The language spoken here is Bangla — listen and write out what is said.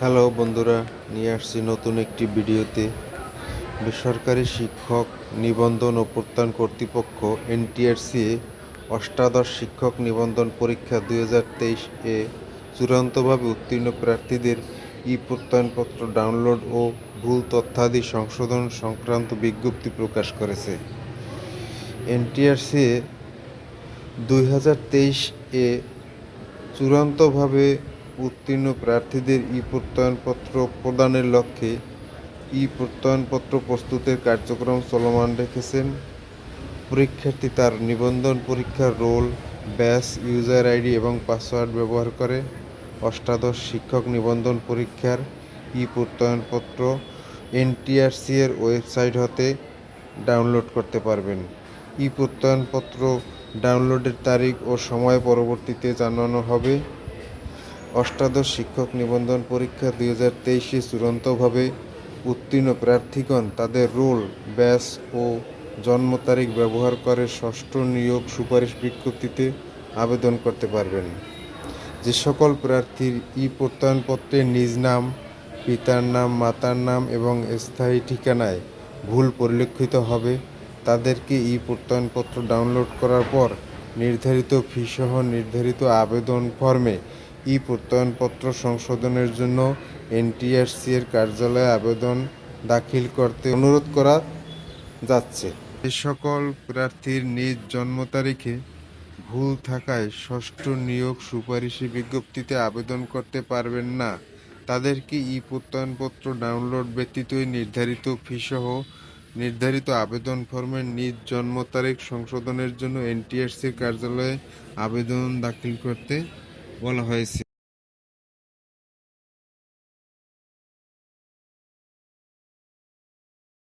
হ্যালো বন্ধুরা, নিয়ে আসছি নতুন একটি ভিডিওতে। বেসরকারি শিক্ষক নিবন্ধন ও প্রত্যয়ন কর্তৃপক্ষ এনটিআরসি অষ্টাদশ শিক্ষক নিবন্ধন পরীক্ষা 2023 এ চূড়ান্তভাবে উত্তীর্ণ প্রার্থীদের প্রত্যয়নপত্র ডাউনলোড ও ভুল তথ্যাদি সংশোধন সংক্রান্ত বিজ্ঞপ্তি প্রকাশ করেছে। এনটিআরসি 2023 এ চূড়ান্তভাবে উত্তীর্ণ প্রার্থীদের প্রত্যয়নপত্র প্রদানের লক্ষ্যে প্রত্যয়নপত্র প্রস্তুতের কার্যক্রম চলমান রেখেছেন। পরীক্ষার্থী তার নিবন্ধন পরীক্ষার রোল, ব্যাচ, ইউজার আইডি এবং পাসওয়ার্ড ব্যবহার করে অষ্টাদশ শিক্ষক নিবন্ধন পরীক্ষার প্রত্যয়নপত্র এনটিআরসি এর ওয়েবসাইট হতে ডাউনলোড করতে পারবেন। প্রত্যয়নপত্র ডাউনলোডের তারিখ ও সময় পরবর্তীতে জানানো হবে। অষ্টাদশ শিক্ষক নিবন্ধন পরীক্ষা 2023 চূড়ান্তভাবে উত্তীর্ণ প্রার্থীগণ তাদের রোল, ব্যাচ ও জন্ম তারিখ ব্যবহার করে ষষ্ঠ নিয়োগ সুপারিশ বিজ্ঞপ্তিতে আবেদন করতে পারবেন। যে সকল প্রার্থীর প্রত্যয়নপত্রে নিজ নাম, পিতার নাম, মাতার নাম এবং স্থায়ী ঠিকানায় ভুল পরিলক্ষিত হবে তাদেরকে প্রত্যয়নপত্র ডাউনলোড করার পর নির্ধারিত ফিসহ নির্ধারিত আবেদন ফর্মে প্রত্যয়নপত্র সংশোধনের জন্য এনটিআরসি এর কার্যালয়ে আবেদন দাখিল করতে অনুরোধ করা যাচ্ছে। যে সকল প্রার্থীর নিজ জন্ম তারিখে ভুল থাকায় ষষ্ঠ নিয়োগ সুপারিশি বিজ্ঞপ্তিতে আবেদন করতে পারবেন না তাদেরকে প্রত্যয়নপত্র ডাউনলোড ব্যতীতই নির্ধারিত ফিসহ নির্ধারিত আবেদন ফর্মে নিজ জন্ম তারিখ সংশোধনের জন্য এনটিআরসির কার্যালয়ে আবেদন দাখিল করতে বলা হয়েছে।